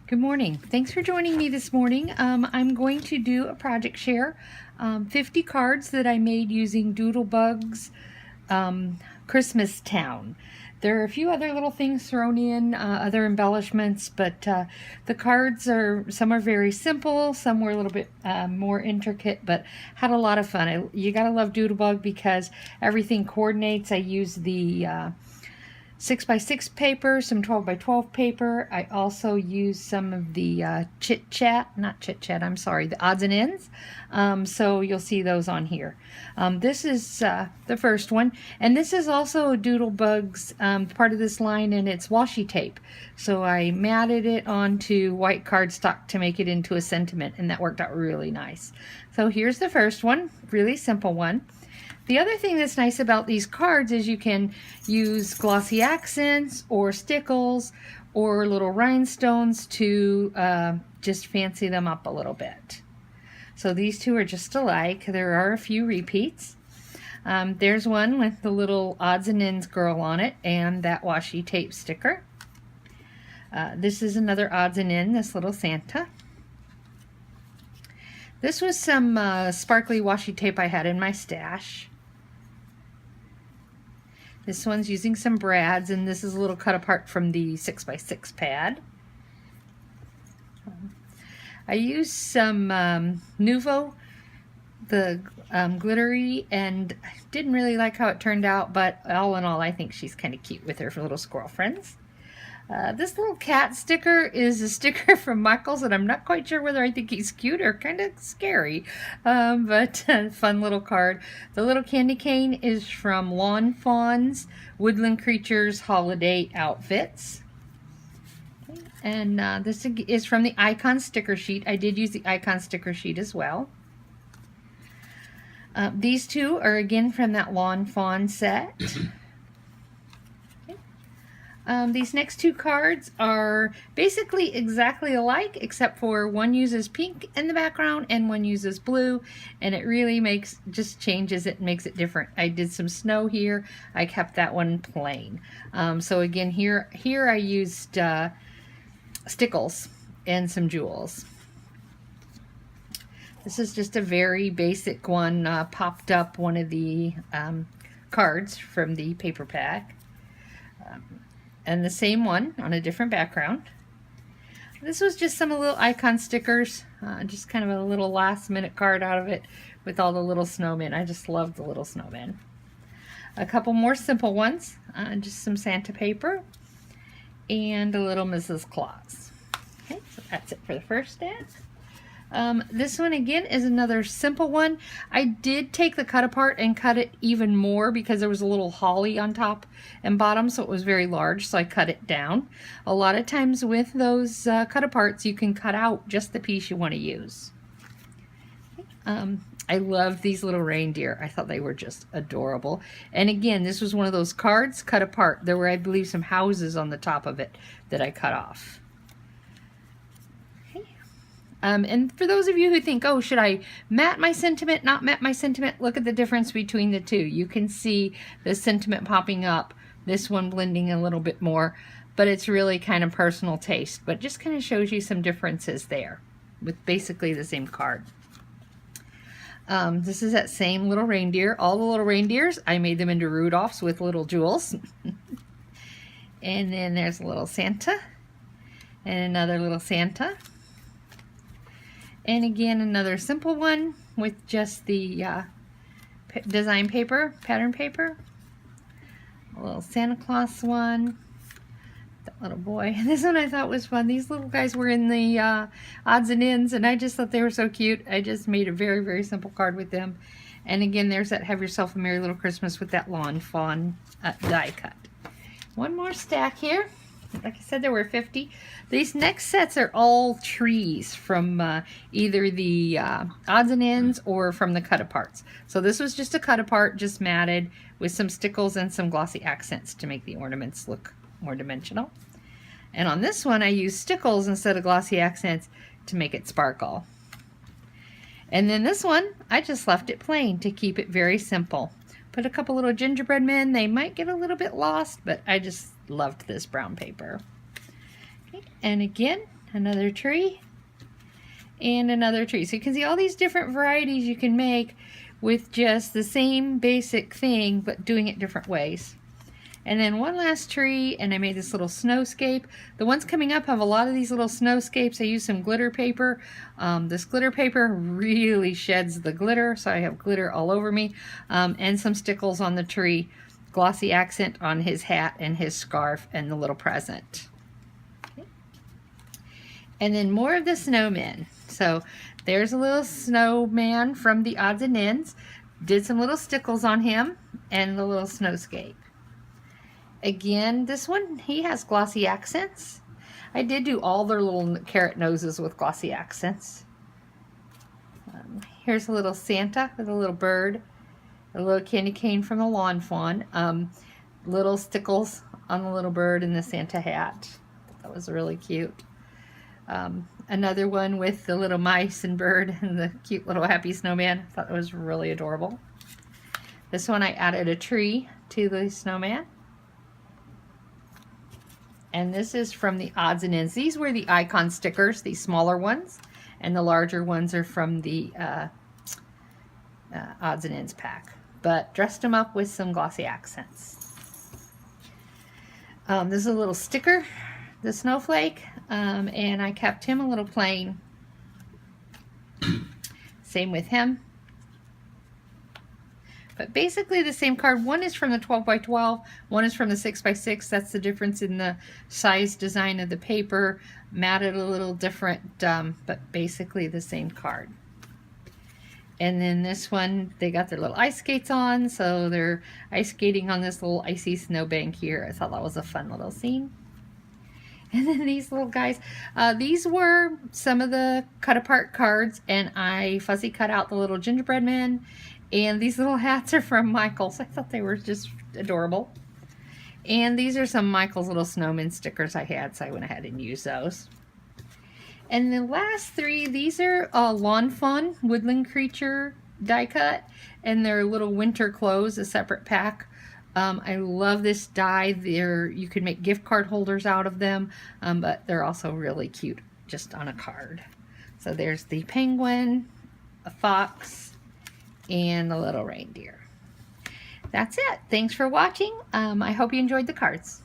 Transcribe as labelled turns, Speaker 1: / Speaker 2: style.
Speaker 1: Good morning. Thanks for joining me this morning. I'm going to do a project share, 50 cards that I made using Doodlebug's Christmas Town. There are a few other little things thrown in, other embellishments, but the cards some are very simple, some were a little bit more intricate, but had a lot of fun. You gotta love Doodlebug because everything coordinates. I use the 6x6 paper, some 12x12 paper. I also use some of the the odds and ends. So you'll see those on here. This is the first one, and this is also Doodlebug's part of this line, and it's washi tape. So I matted it onto white cardstock to make it into a sentiment, and that worked out really nice. So here's the first one, really simple one. The other thing that's nice about these cards is you can use glossy accents or stickles or little rhinestones to just fancy them up a little bit. So these two are just alike. There are a few repeats. There's one with the little odds and ends girl on it and that washi tape sticker. This is another odds and end, this little Santa. This was some sparkly washi tape I had in my stash. This one's using some brads, and this is a little cut apart from the 6x6 pad. I used some Nuvo, the glittery, and I didn't really like how it turned out, but all in all, I think she's kind of cute with her little squirrel friends. This little cat sticker is a sticker from Michael's, and I'm not quite sure whether I think he's cute or kind of scary, but fun little card. The little candy cane is from Lawn Fawn's Woodland Creatures Holiday Outfits. Okay. And this is from the Icon sticker sheet. I did use the Icon sticker sheet as well. These two are again from that Lawn Fawn set. These next two cards are basically exactly alike, except for one uses pink in the background and one uses blue, and it really just changes it and makes it different. I did some snow here. I kept that one plain. So again, here I used stickles and some jewels. This is just a very basic one, popped up one of the cards from the paper pack. And the same one on a different background. This was just some little icon stickers, just kind of a little last minute card out of it with all the little snowmen. I just love the little snowmen. A couple more simple ones, just some Santa paper and a little Mrs. Claus. Okay, so that's it for the first stack. This one again is another simple one. I did take the cut apart and cut it even more because there was a little holly on top and bottom, so it was very large, so I cut it down. A lot of times with those cut aparts, you can cut out just the piece you want to use. I love these little reindeer. I thought they were just adorable. And again, this was one of those cards cut apart. There were, I believe, some houses on the top of it that I cut off. And for those of you who think, oh, should I matte my sentiment, not matte my sentiment, look at the difference between the two. You can see the sentiment popping up, this one blending a little bit more, but it's really kind of personal taste, but just kind of shows you some differences there with basically the same card. This is that same little reindeer. All the little reindeers, I made them into Rudolphs with little jewels. And then there's a little Santa and another little Santa. And again, another simple one with just the design paper, pattern paper. A little Santa Claus one. That little boy. This one I thought was fun. These little guys were in the odds and ends, and I just thought they were so cute. I just made a very, very simple card with them. And again, there's that Have Yourself a Merry Little Christmas with that Lawn Fawn die cut. One more stack here. Like I said, there were 50. These next sets are all trees from either the odds and ends or from the cut aparts. So this was just a cut apart, just matted with some stickles and some glossy accents to make the ornaments look more dimensional. And on this one, I used stickles instead of glossy accents to make it sparkle. And then this one, I just left it plain to keep it very simple. Put a couple little gingerbread men. They might get a little bit lost, but I just loved this brown paper. Okay. And again, another tree, and another tree. So you can see all these different varieties you can make with just the same basic thing, but doing it different ways. And then one last tree, and I made this little snowscape. The ones coming up have a lot of these little snowscapes. I used some glitter paper. This glitter paper really sheds the glitter, so I have glitter all over me, and some stickles on the tree, glossy accent on his hat and his scarf and the little present. Okay. And then more of the snowmen. So there's a little snowman from the odds and ends. Did some little stickles on him and the little snowscape. Again, this one, he has glossy accents. I did do all their little carrot noses with glossy accents. Here's a little Santa with a little bird, a little candy cane from the lawn fawn, little stickles on the little bird and the Santa hat. That was really cute. Another one with the little mice and bird and the cute little happy snowman. I thought that was really adorable. This one I added a tree to the snowman. And this is from the odds and ends. These were the icon stickers, these smaller ones, and the larger ones are from the odds and ends pack. But dressed them up with some glossy accents. This is a little sticker, the snowflake, and I kept him a little plain. Same with him. But basically the same card. One is from the 12 by 12, one is from the 6 by 6. That's the difference in the size design of the paper. Matted a little different, but basically the same card. And then this one, they got their little ice skates on, so they're ice skating on this little icy snowbank here. I thought that was a fun little scene. And then these little guys, these were some of the cut apart cards, and I fussy cut out the little gingerbread men. And these little hats are from Michael's. I thought they were just adorable. And these are some Michael's little snowman stickers I had, so I went ahead and used those. And the last three, these are Lawn Fawn Woodland Creature die cut, and they're little winter clothes, a separate pack. I love this die. You can make gift card holders out of them, but they're also really cute just on a card. So there's the penguin, a fox, and a little reindeer. That's it. Thanks for watching. I hope you enjoyed the cards.